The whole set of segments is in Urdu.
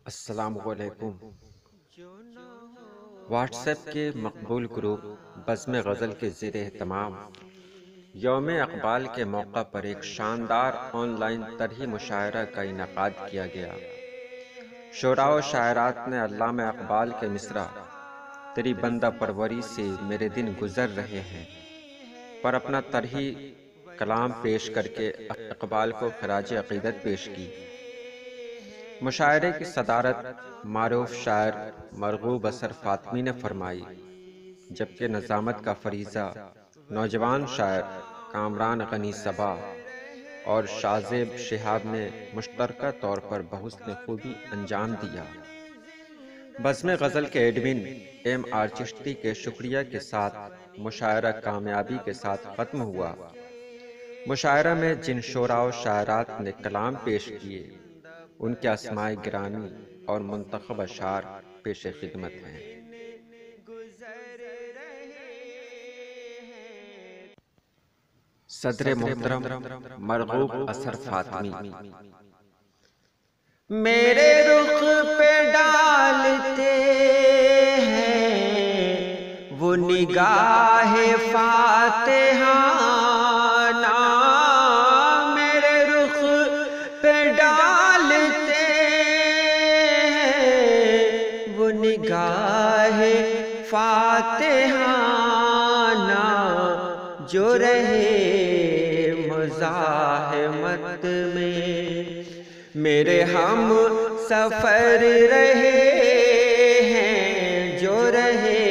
السلام علیکم۔ واٹس ایپ کے مقبول گروپ بزم غزل کے زیر اہتمام یوم اقبال کے موقع پر ایک شاندار آن لائن طرحی مشاعرہ کا انعقاد کیا گیا۔ شعراء و شاعرات نے علامہ اقبال کے مصرع تیری بندہ پروری سے میرے دن گزر رہے ہیں پر اپنا طرحی کلام پیش کر کے اقبال کو خراج عقیدت پیش کی۔ مشاعرے کی صدارت معروف شاعر مرغوب اثر فاطمی نے فرمائی، جبکہ نظامت کا فریضہ نوجوان شاعر کامران غنی صبا اور شازیب شہاب نے مشترکہ طور پر بحسن خوبی انجام دیا۔ بزم غزل کے ایڈمن M.R. چشتی کے شکریہ کے ساتھ مشاعرہ کامیابی کے ساتھ ختم ہوا۔ مشاعرہ میں جن شعراء و شاعرات نے کلام پیش کیے ان کے اسماء گرامی اور منتخب اشعار پیش خدمت ہیں۔ صدر محترم مرغوب اثر فاطمی، میرے رخ پہ ڈالتے ہیں وہ نگاہ فاتحانہ، میرے رخ پہ ڈالتے ہیں وہ نگاہ فاتحانہ، جو رہے مزاحمت میں میرے ہم سفر رہے ہیں، جو رہے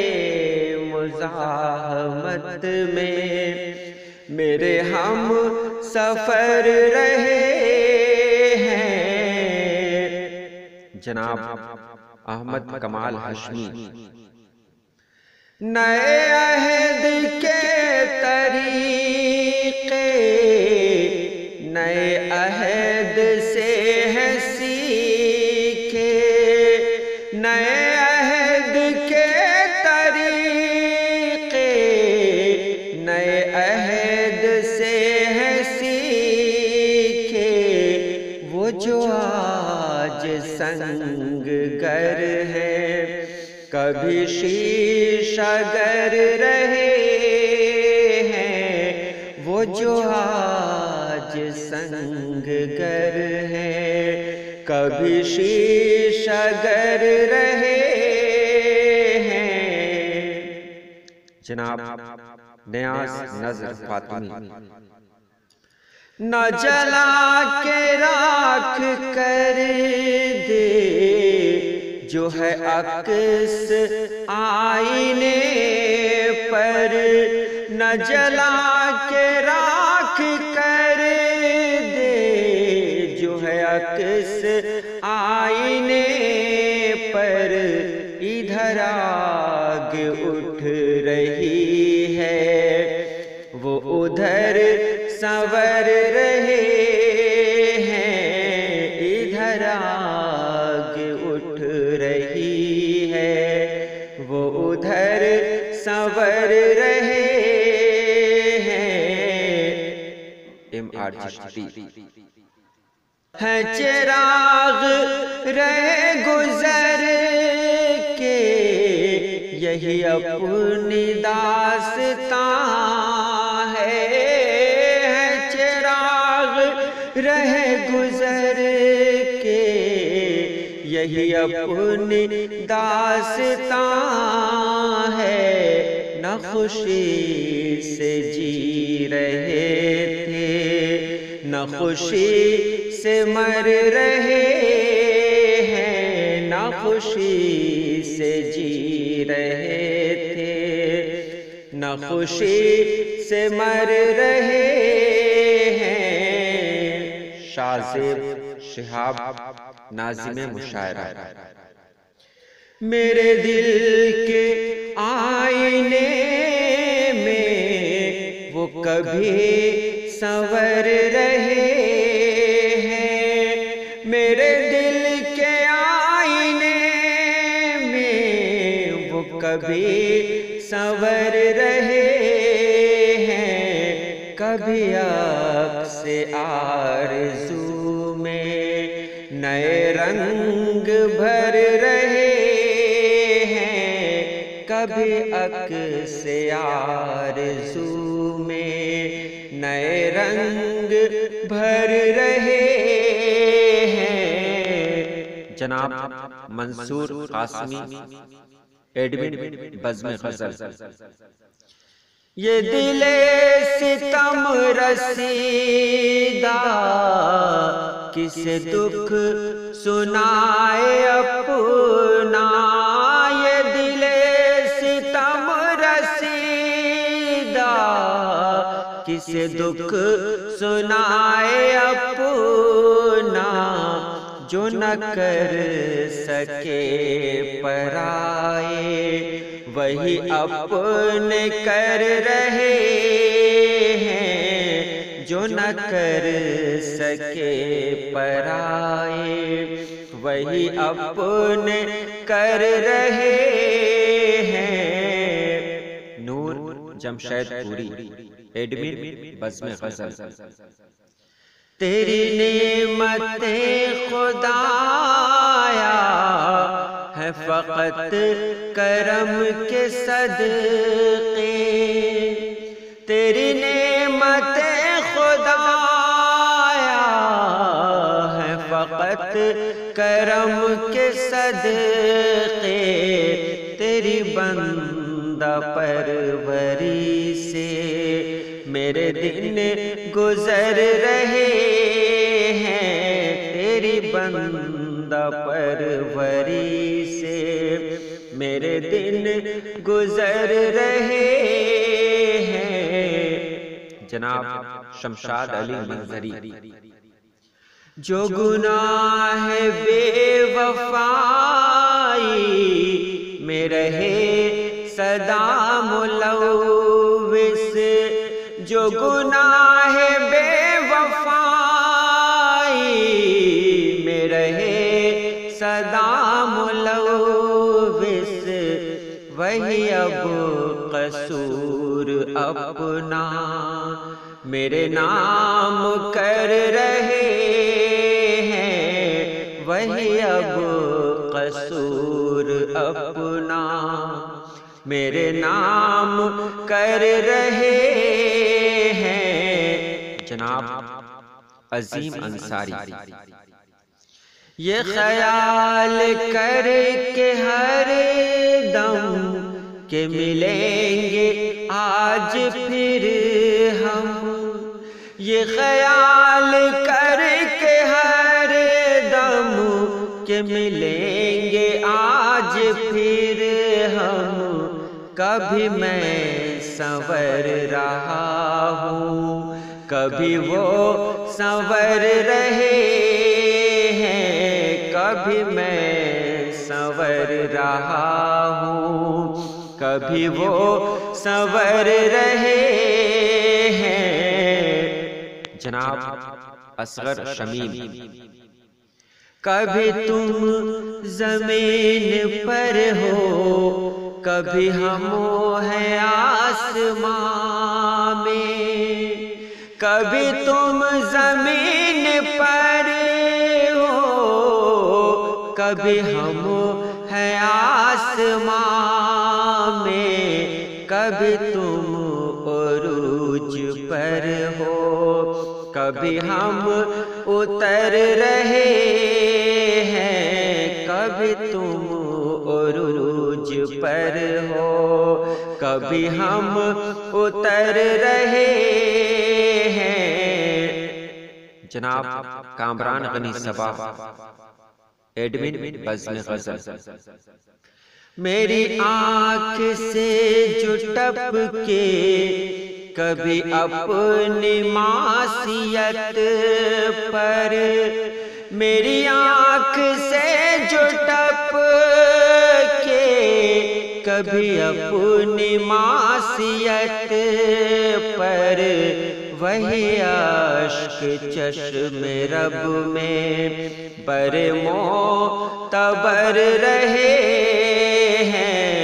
مزاحمت میں میرے ہم سفر رہے ہیں۔ جناب احمد کمال ہاشمی، نئے عہد کے طریقے نئے عہد سے ہے سیکھے، نئے عہد کے طریقے نئے عہد سے ہے سیکھے، وہ جو آج سنگ گر ہے کبھی شیشہ گر رہے ہیں، وہ جو آج سنگ گر ہے کبھی شیشہ گر رہے ہیں۔ جناب نیاز نظر فاطمی، نہ جلا کے راکھ کر دے جو ہے عکس آئینے پر، نہ جلا کے راکھ کر دے جو ہے عکس آئینے پر، ادھر آگ اٹھ رہی ہے وہ ادھر سنور رہے ہیں، ادھر آگ اٹھ رہی ہے وہ ادھر سنور رہے ہیں۔ M.R. چشتی، ہے چراغ رہ گزر کے یہی اپنی داستان ہے، چراغ رہ گزر کے یہی اپنی داستان ہے، نہ خوشی سے جی رہے تھے نہ خوشی سے مر رہے ہیں، نہ خوشی سے جی رہے تھے نہ خوشی سے مر رہے ہیں۔ شازیب شہاب ناظم مشاعرہ، میرے دل کے آئینے میں وہ کبھی سنور رہے ہیں، میرے دل کے آئینے میں وہ کبھی سنور رہے ہیں، کبھی عکس آرزو میں نئے رنگ رنگ بھر رہے ہیں، کبھی عکس آرزو میں نئے رنگ بھر رہے ہیں۔ جناب منصور قاسمی، ایڈمن بزم غزل۔ یہ دل ستم رسیدہ کسے دکھ سنائے اپنا، یہ دل ستم رسیدہ کسے دکھ سنائے اپنا، جو نہ کر سکے پرائے وہی اپنے کر رہے ہیں، جو نہ کر سکے پرائے وہی اپنے کر رہے ہیں۔ نور جمشید پوری، ایڈمن بزم غزل۔ تیری نعمتیں خدایا ہے فقط کرم کے صدقے، تیری نعمتیں خدایا ہے فقط کرم کے صدقے، تیری بندہ پروری سے میرے دن گزر رہے ہیں، تیری بندہ پروری سے میرے دن گزر رہے ہیں۔ جناب شمشاد علی منظری۔ جو گناہ بے وفائی میں رہے سدا ملوث، جو گناہ بے وفائی میں رہے سدا ملوث، وہی اب قصور اپنا میرے نام کر رہے ہیں، وہی اب قصور اپنا میرے نام کر رہے ہیں۔ جناب عظیم انصاری۔ یہ خیال کر کے ہر دم کہ ملیں گے آج پھر ہم، یہ خیال کر کے ہر دم کہ ملیں گے آج پھر ہم، کبھی میں سنور رہا ہوں کبھی وہ سنور رہے ہیں، کبھی میں سنور رہا ہوں کبھی وہ سنور رہے ہیں۔ جناب اصغر شمیم۔ کبھی تم زمین پر ہو کبھی ہم ہیں آسمان میں، کبھی تم زمین پر ہو کبھی ہم ہیں آسمان میں، کبھی تم عروج پر ہو کبھی ہم اتر رہے ہیں، کبھی تم عروج پر ہو کبھی ہم اتر رہے ہیں۔ جناب کامران غنی صبا، ایڈمن بزم غزل۔ میری آنکھ سے جو ٹپ کے کبھی اپنی معصیت پر، میری آنکھ سے جو ٹپ کے کبھی اپنی معصیت پر، وہی اشک چشم رب میں بر معتبر رہے ہیں،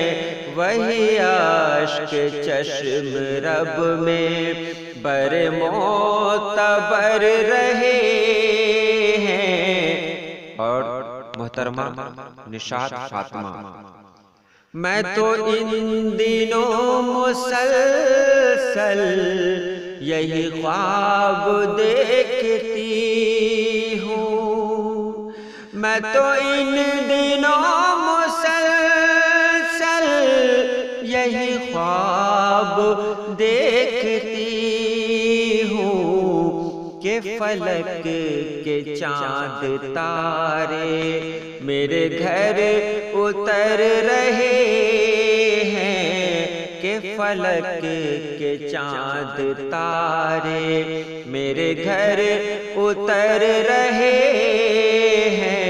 وہی اشک چشم رب میں بر معتبر رہے ہیں۔ اور محترمہ نشاط فاطمہ۔ میں تو ان دنوں مسلسل یہی خواب دیکھتی ہوں، میں تو ان دنوں مسلسل یہی خواب دیکھتی ہوں کہ فلک کے چاند تارے میرے گھر اتر رہے ہیں، کہ فلک کے چاند تارے میرے گھر اتر رہے ہیں۔